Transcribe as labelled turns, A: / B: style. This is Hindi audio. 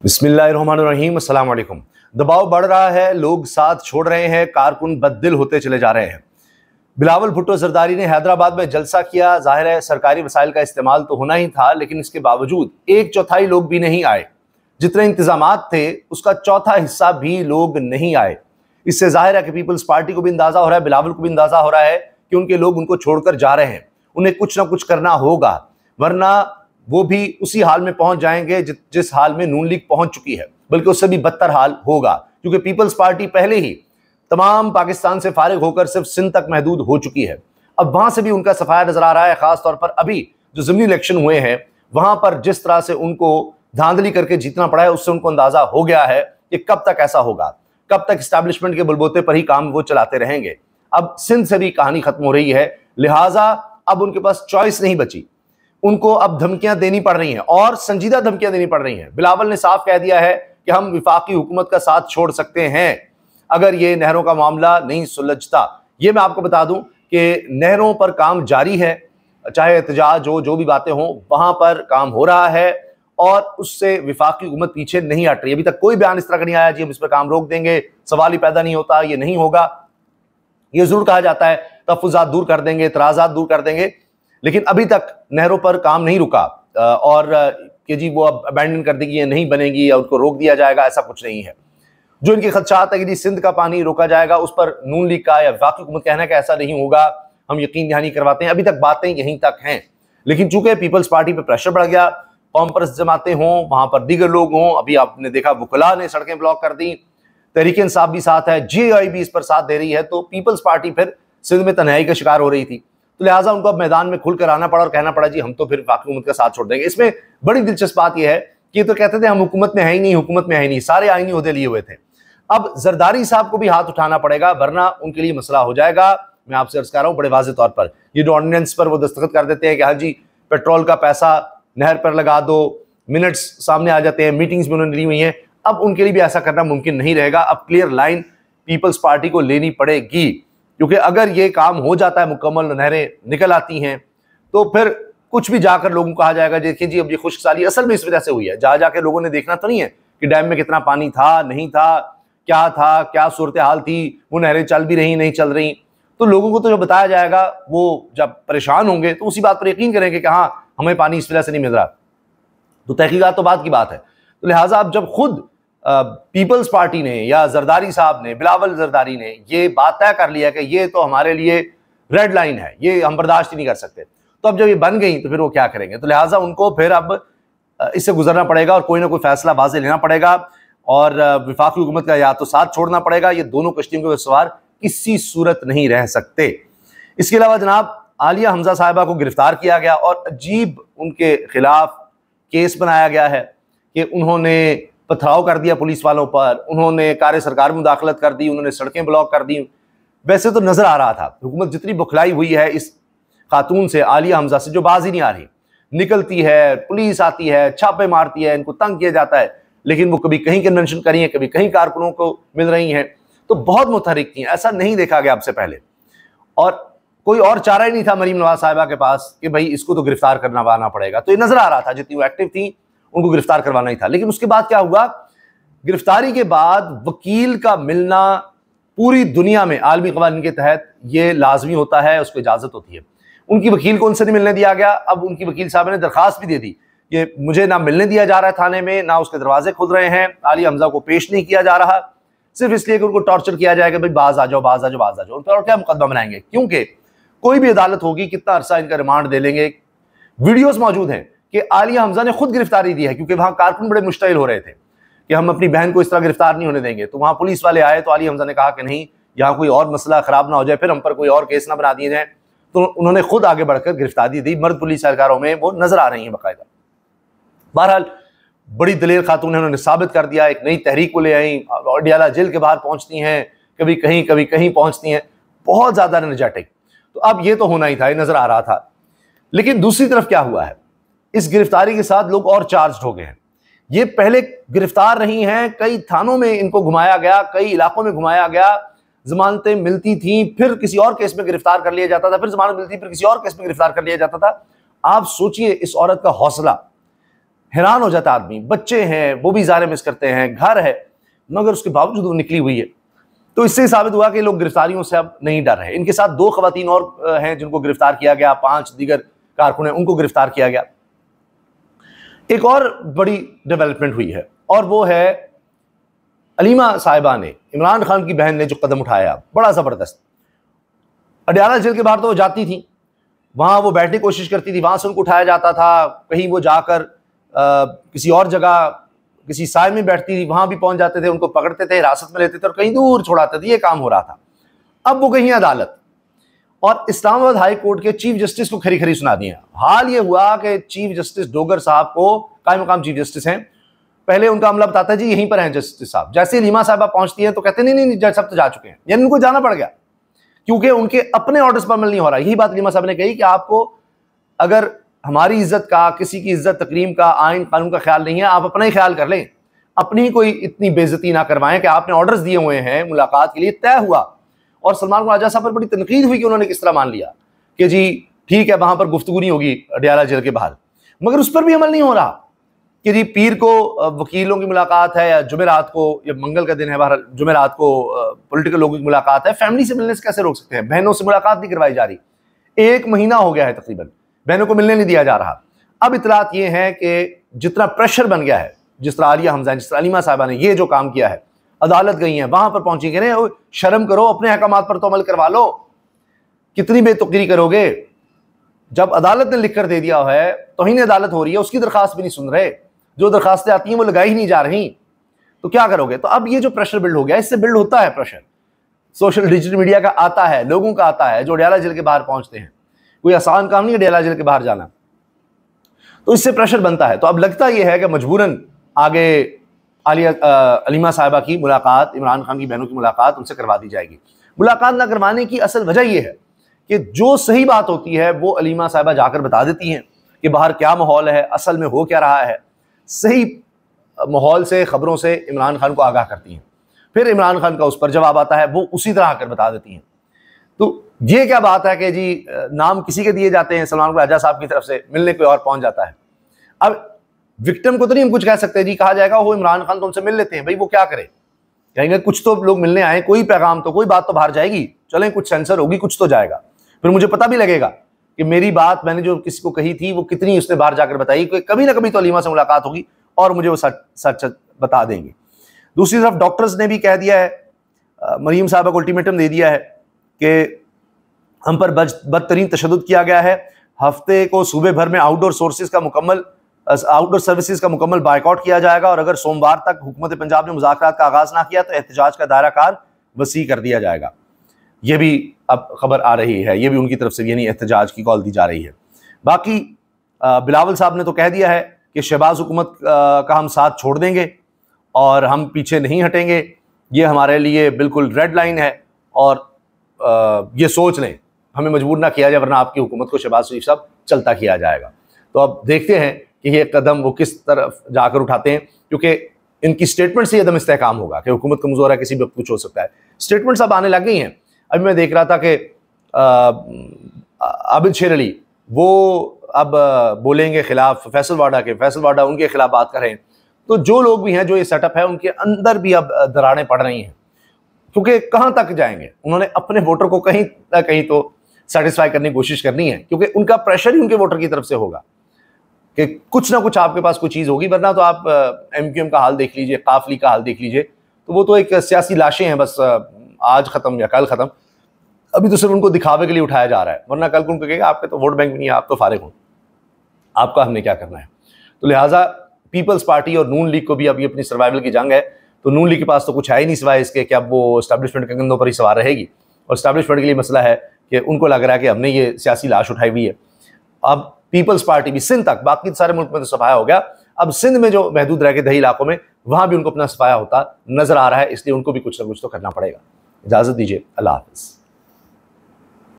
A: बिस्मिल्लाहिर्रहमानिर्रहीम, अस्सलाम वालेकुम। दबाव बढ़ रहा है, लोग साथ छोड़ रहे हैं, कारकुन बददिल होते चले जा रहे हैं। बिलावल भुट्टो जरदारी ने हैदराबाद में जलसा किया। जाहिर है सरकारी वसाइल का इस्तेमाल तो होना ही था, लेकिन इसके बावजूद एक चौथाई लोग भी नहीं आए। जितने इंतजामात थे उसका चौथा हिस्सा भी लोग नहीं आए। इससे जाहिर है कि पीपल्स पार्टी को भी अंदाजा हो रहा है, बिलावल को भी अंदाजा हो रहा है कि उनके लोग उनको छोड़कर जा रहे हैं। उन्हें कुछ ना कुछ करना होगा, वरना वो भी उसी हाल में पहुंच जाएंगे जिस हाल में नून लीग पहुंच चुकी है, बल्कि उससे भी बदतर हाल होगा, क्योंकि पीपल्स पार्टी पहले ही तमाम पाकिस्तान से फारिग होकर सिर्फ सिंध तक महदूद हो चुकी है। अब वहां से भी उनका सफाया नजर आ रहा है। खासतौर पर अभी जो ज़िमनी इलेक्शन हुए हैं वहां पर जिस तरह से उनको धांधली करके जीतना पड़ा है, उससे उनको अंदाजा हो गया है कि कब तक ऐसा होगा, कब तक इस्टेब्लिशमेंट के बलबूते पर ही काम वो चलाते रहेंगे। अब सिंध से भी कहानी खत्म हो रही है, लिहाजा अब उनके पास चॉइस नहीं बची। उनको अब धमकियां देनी पड़ रही हैं और संजीदा धमकियां देनी पड़ रही हैं। बिलावल ने साफ कह दिया है कि हम विफाकी हुकूमत का साथ छोड़ सकते हैं अगर ये नहरों का मामला नहीं सुलझता। ये मैं आपको बता दूं कि नहरों पर काम जारी है, चाहे एहतजाज हो, जो भी बातें हों, वहां पर काम हो रहा है और उससे विफाकी हुकूमत पीछे नहीं हट रही। अभी तक कोई बयान इस तरह का नहीं आया जी हम इस पर काम रोक देंगे, सवाल ही पैदा नहीं होता, ये नहीं होगा। ये जरूर कहा जाता है तहफ़्फ़ुज़ात दूर कर देंगे, एतराज़ात दूर कर देंगे, लेकिन अभी तक नहरों पर काम नहीं रुका और कि जी वो अब अबैंडन कर देगी, ये नहीं बनेगी या उनको रोक दिया जाएगा, ऐसा कुछ नहीं है। जो इनके खदशात है कि जी सिंध का पानी रोका जाएगा, उस पर नून लीग का या वफाकी हुकूमत कहना है कि ऐसा नहीं होगा, हम यकीन दहानी करवाते हैं। अभी तक बातें यहीं तक हैं, लेकिन चूंकि पीपल्स पार्टी पर प्रेशर बढ़ गया, कौम परस्त जमातें हों, वहां पर दीगर लोग हों, अभी आपने देखा वकला ने सड़कें ब्लॉक कर दी, तहरीक इंसाफ भी साथ है, GAI भी इस पर साथ दे रही है, तो पीपल्स पार्टी फिर सिंध में तन्हाई का शिकार हो रही थी। तो लिहाजा उनको अब मैदान में खुलकर आना पड़ा और कहना पड़ा जी हम तो फिर वफाकी हुकूमत का साथ छोड़ देंगे। इसमें बड़ी दिलचस्प बात यह है कि ये तो कहते थे हम हुकूमत में है ही नहीं, हुकूमत में है ही नहीं, सारे आईनी ओहदे लिए हुए थे। अब जरदारी साहब को भी हाथ उठाना पड़ेगा, वरना उनके लिए मसला हो जाएगा। मैं आपसे अर्ज कर रहा हूं बड़े वाज़ेह तौर पर, ये जो ऑर्डिनेंस पर वो दस्तखत कर देते हैं कि हाँ जी पेट्रोल का पैसा नहर पर लगा दो, मिनट्स सामने आ जाते हैं, मीटिंग्स भी उन्होंने ली हुई हैं, अब उनके लिए भी ऐसा करना मुमकिन नहीं रहेगा। अब क्लियर लाइन पीपल्स पार्टी को लेनी पड़ेगी, क्योंकि अगर ये काम हो जाता है मुकम्मल, नहरें निकल आती हैं, तो फिर कुछ भी जाकर लोगों को कहा जाएगा देखिए जी अब ये खुश्कसाली असल में इस वजह से हुई है। जा जाकर लोगों ने देखना तो नहीं है कि डैम में कितना पानी था, नहीं था, क्या सूरत हाल थी, वो नहरें चल भी रही नहीं चल रही। तो लोगों को तो जो बताया जाएगा वो जब परेशान होंगे तो उसी बात पर यकीन करेंगे कि हाँ हमें पानी इस वजह से नहीं मिल रहा। तो तहकीकात तो बात की बात है। तो लिहाजा अब जब खुद पीपल्स पार्टी ने या जरदारी साहब ने, बिलावल जरदारी ने ये बात तय कर लिया कि ये तो हमारे लिए रेड लाइन है, ये हम बर्दाश्त ही नहीं कर सकते, तो अब जब ये बन गई तो फिर वो क्या करेंगे। तो लिहाजा उनको फिर अब इससे गुजरना पड़ेगा और कोई ना कोई फैसला वाज़ेह लेना पड़ेगा और वफाकी हुकूमत का या तो साथ छोड़ना पड़ेगा। ये दोनों कश्तियों के सवार किसी सूरत नहीं रह सकते। इसके अलावा जनाब आलिया हमजा साहिबा को गिरफ्तार किया गया और अजीब उनके खिलाफ केस बनाया गया है कि उन्होंने पथराव कर दिया पुलिस वालों पर, उन्होंने कार्य सरकार में मुदाखलत कर दी, उन्होंने सड़कें ब्लॉक कर दी। वैसे तो नजर आ रहा था हुकूमत जितनी बुखलाई हुई है इस खातून से, आलिया हमजा से, जो बाज ही नहीं आ रही, निकलती है, पुलिस आती है, छापे मारती है, इनको तंग किया जाता है, लेकिन वो कभी कहीं कन्वेंशन करी है, कभी कहीं कारकुनों को मिल रही हैं, तो बहुत मुतहरिक थी। ऐसा नहीं देखा गया अब से पहले, और कोई और चारा ही नहीं था मरीम नवाज साहिबा के पास कि भाई इसको तो गिरफ्तार करवाना पड़ेगा। तो ये नजर आ रहा था जितनी वो एक्टिव थी उनको गिरफ्तार करवाना ही था। लेकिन उसके बाद क्या हुआ, गिरफ्तारी के बाद वकील का मिलना पूरी दुनिया में आलमी क़वानीन के तहत ये लाजमी होता है, उसको इजाजत होती है। उनकी वकील को उनसे नहीं मिलने दिया गया। अब उनकी वकील साहब ने दरखास्त भी दे दी कि मुझे ना मिलने दिया जा रहा है थाने में, ना उसके दरवाजे खुल रहे हैं, आलिया हमजा को पेश नहीं किया जा रहा, सिर्फ इसलिए कि उनको टॉर्चर किया जाएगा, भाई बाज आ जाओ, बाज आ जाओ, बाज आ जाओ। उन पर और क्या मुकदमा बनाएंगे, क्योंकि कोई भी अदालत होगी कितना अरसा इनका रिमांड दे लेंगे। वीडियोस मौजूद हैं कि आलिया हमजा ने खुद गिरफ्तारी दी है, क्योंकि वहां कारकुन बड़े मुश्तइल हो रहे थे कि हम अपनी बहन को इस तरह गिरफ्तार नहीं होने देंगे। तो वहां पुलिस वाले आए तो आलिया हमजा ने कहा कि नहीं, यहाँ कोई और मसला खराब ना हो जाए, फिर हम पर कोई और केस ना बना दिए जाए। तो उन्होंने खुद आगे बढ़कर गिरफ्तारी दी। मर्द पुलिस एहलकारों में वो नजर आ रही हैं बाकायदा। बहरहाल बड़ी दलेर खातून है, उन्होंने साबित कर दिया, एक नई तहरीक को ले आई, अडियाला जेल के बाहर पहुंचती हैं, कभी कहीं पहुंचती हैं, बहुत ज्यादा एनर्जेटिक। तो अब ये तो होना ही था, ये नजर आ रहा था। लेकिन दूसरी तरफ क्या हुआ है, इस गिरफ्तारी के साथ लोग और चार्ज हो गए हैं। ये पहले गिरफ्तार रही हैं, कई थानों में इनको घुमाया गया, कई इलाकों में घुमाया गया, जमानतें मिलती थी, फिर किसी और केस में गिरफ्तार कर लिया जाता था, फिर जमानत मिलती, फिर किसी और केस में गिरफ्तार कर लिया जाता था। आप सोचिए इस औरत का हौसला हैरान हो जाता है आदमी। बच्चे हैं वो भी ज़ाहिर मिस करते हैं, घर है, मगर उसके बावजूद वो निकली हुई है। तो इससे साबित हुआ कि लोग गिरफ्तारियों से अब नहीं डर रहे। इनके साथ 2 खवातीन और हैं जिनको गिरफ्तार किया गया, 5 दीगर कारकुन हैं उनको गिरफ्तार किया गया। एक और बड़ी डेवलपमेंट हुई है और वो है अलीमा साहिबा ने, इमरान खान की बहन ने जो कदम उठाया बड़ा ज़बरदस्त। अडयाला जेल के बाहर तो वो जाती थी, वहाँ वो बैठने की कोशिश करती थी, वहाँ से उनको उठाया जाता था, कहीं वो जाकर किसी और जगह किसी साय में बैठती थी, वहाँ भी पहुँच जाते थे, उनको पकड़ते थे, हिरासत में लेते थे और कहीं दूर छोड़ाते थे। ये काम हो रहा था। अब वो कहीं अदालत और इस्लामाबाद हाई कोर्ट के चीफ जस्टिस को खरी खरी सुना दिया। हाल ये हुआ कि चीफ जस्टिस डोगर साहब को, कायम मकाम चीफ जस्टिस हैं, पहले उनका अमला बताता है जी यहीं पर हैं जस्टिस साहब। जैसे लीमा साहबा पहुंचती है तो कहते नहीं नहीं जज साहब तो जा चुके हैं, यानी उनको जाना पड़ गया क्योंकि उनके अपने ऑर्डर्स पर अमल नहीं हो रहा। यही बात लीमा साहब ने कही कि आपको अगर हमारी इज्जत का, किसी की इज्जत तकरीम का, आइन कानून का ख्याल नहीं है, आप अपना ही ख्याल कर लें, अपनी ही कोई इतनी बेइज्जती ना करवाएं कि आपने ऑर्डर्स दिए हुए हैं मुलाकात के लिए, तय हुआ। और सलमान राजा साहब पर बड़ी तनकीद हुई कि उन्होंने किस तरह मान लिया कि जी ठीक है वहां पर गुफ्तगू नहीं होगी अडयाला जेल के बाहर, मगर उस पर भी अमल नहीं हो रहा कि जी पीर को वकीलों की मुलाकात है या जुमेरात को, या मंगल का दिन है बाहर, जुमेरात को पॉलिटिकल लोगों की मुलाकात है, फैमिली से मिलने से कैसे रोक सकते हैं? बहनों से मुलाकात नहीं करवाई जा रही, 1 महीना हो गया है तकरीबन, बहनों को मिलने नहीं दिया जा रहा। अब इतलात ये है कि जितना प्रेशर बन गया है, जिस तरह आलिया हमजा, जिस तरह अलीमा साहिबा ने ये जो काम किया है, अदालत गई हैं, वहां पर पहुंची, कह रहे हैं शर्म करो, अपने अहकामात पर तो अमल करवा लो, कितनी बेतुकीरी करोगे? जब अदालत ने लिख कर दे दिया है, तौहीन अदालत हो रही है, उसकी दरखास्त भी नहीं सुन रहे, जो दरखास्तें आती हैं वो लगाई ही नहीं जा रही, तो क्या करोगे? तो अब ये जो प्रेशर बिल्ड हो गया, इससे बिल्ड होता है प्रेशर, सोशल डिजिटल मीडिया का आता है, लोगों का आता है, जो अडयाला जेल के बाहर पहुंचते हैं। कोई आसान काम नहीं अडयाला जेल के बाहर जाना, तो इससे प्रेशर बनता है। तो अब लगता यह है कि मजबूरन आगे अलीमा साहिबा की मुलाकात, इमरान खान की बहनों की मुलाकात उनसे करवा दी जाएगी। मुलाकात ना करवाने की असल वजह यह है कि जो सही बात होती है वो अलीमा साहिबा जाकर बता देती हैं कि बाहर क्या माहौल है, असल में हो क्या रहा है, सही माहौल से, खबरों से इमरान खान को आगाह करती हैं। फिर इमरान खान का उस पर जवाब आता है, वो उसी तरह आकर बता देती हैं। तो ये क्या बात है कि जी नाम किसी के दिए जाते हैं, सलमान राजा साहब की तरफ से, मिलने कोई और पहुंच जाता है। अब विक्टिम को तो नहीं हम कुछ कह सकते जी, कहा जाएगा वो इमरान खान तो उनसे मिल लेते हैं, भाई वो क्या करे, कहेंगे कुछ तो लोग मिलने आए, कोई पैगाम तो, कोई बात तो बाहर जाएगी, चलें कुछ सेंसर होगी, कुछ तो जाएगा, फिर मुझे पता भी लगेगा कि मेरी बात मैंने जो किसी को कही थी वो कितनी उसने बाहर जाकर बताई, कि कभी ना कभी तो अलीमा से मुलाकात होगी और मुझे वो सच बता देंगे। दूसरी तरफ डॉक्टर्स ने भी कह दिया है, मरीम साहबा को अल्टीमेटम दे दिया है कि हम पर बदतरीन तशद्दुद किया गया है, हफ्ते को सूबे भर में आउटडोर सर्विसेज का मुकम्मल बायकॉट किया जाएगा और अगर सोमवार तक हुकूमत पंजाब ने मुज़ाकरात का आगाज ना किया तो एहतजाज का दायरा कार वसी कर दिया जाएगा। यह भी अब खबर आ रही है, यह भी उनकी तरफ से यानी एहतजाज की कॉल दी जा रही है। बाकी बिलावल साहब ने तो कह दिया है कि शहबाज हुकूमत का हम साथ छोड़ देंगे और हम पीछे नहीं हटेंगे, ये हमारे लिए बिल्कुल रेड लाइन है और ये सोच लें, हमें मजबूर ना किया जाए वरना आपकी हुकूमत को शहबाज शरीफ साहब चलता किया जाएगा। तो अब देखते हैं कि ये कदम वो किस तरफ जाकर उठाते हैं, क्योंकि इनकी स्टेटमेंट से यदम इस्तेहकाम होगा कि हुकूमत कमज़ोर है, किसी भी वक्त कुछ हो सकता है। स्टेटमेंट्स अब आने लग गई हैं। अभी मैं देख रहा था कि आबिद शेर अली वो अब बोलेंगे खिलाफ फैसल वाडा के, फैसल वाडा उनके खिलाफ बात कर रहे हैं। तो जो लोग भी हैं, जो ये सेटअप है, उनके अंदर भी अब दरारें पड़ रही हैं, क्योंकि कहाँ तक जाएंगे, उन्होंने अपने वोटर को कहीं ना कहीं तो सेटिस्फाई करने की कोशिश करनी है, क्योंकि उनका प्रेशर ही उनके वोटर की तरफ से होगा कि कुछ ना कुछ आपके पास कोई चीज़ होगी, वरना तो आप MQM का हाल देख लीजिए, काफली का हाल देख लीजिए, तो वो तो एक सियासी लाशें हैं, बस आज ख़त्म या कल ख़त्म। अभी तो सिर्फ उनको दिखावे के लिए उठाया जा रहा है, वरना कल को उनको कहेगा आपके तो वोट बैंक भी नहीं है, आप तो फारिग हो, आपका हमने क्या करना है। तो लिहाजा पीपल्स पार्टी और नून लीग को भी अभी अपनी सर्वाइवल की जंग है। तो नून लीग के पास तो कुछ है ही नहीं सिवाय इसके कि अब वो एस्टैब्लिशमेंट के कंधों पर ही सवार रहेगी, और एस्टैब्लिशमेंट के लिए मसला है कि उनको लग रहा है कि हमने ये सियासी लाश उठाई हुई है। अब पीपल्स पार्टी भी सिंध तक, बाकी सारे मुल्क में तो सफाया हो गया, अब सिंध में जो महदूद रह के दही इलाकों में, वहां भी उनको अपना सफाया होता नजर आ रहा है, इसलिए उनको भी कुछ ना कुछ तो करना पड़ेगा। इजाजत दीजिए, अल्लाह हाफिज़।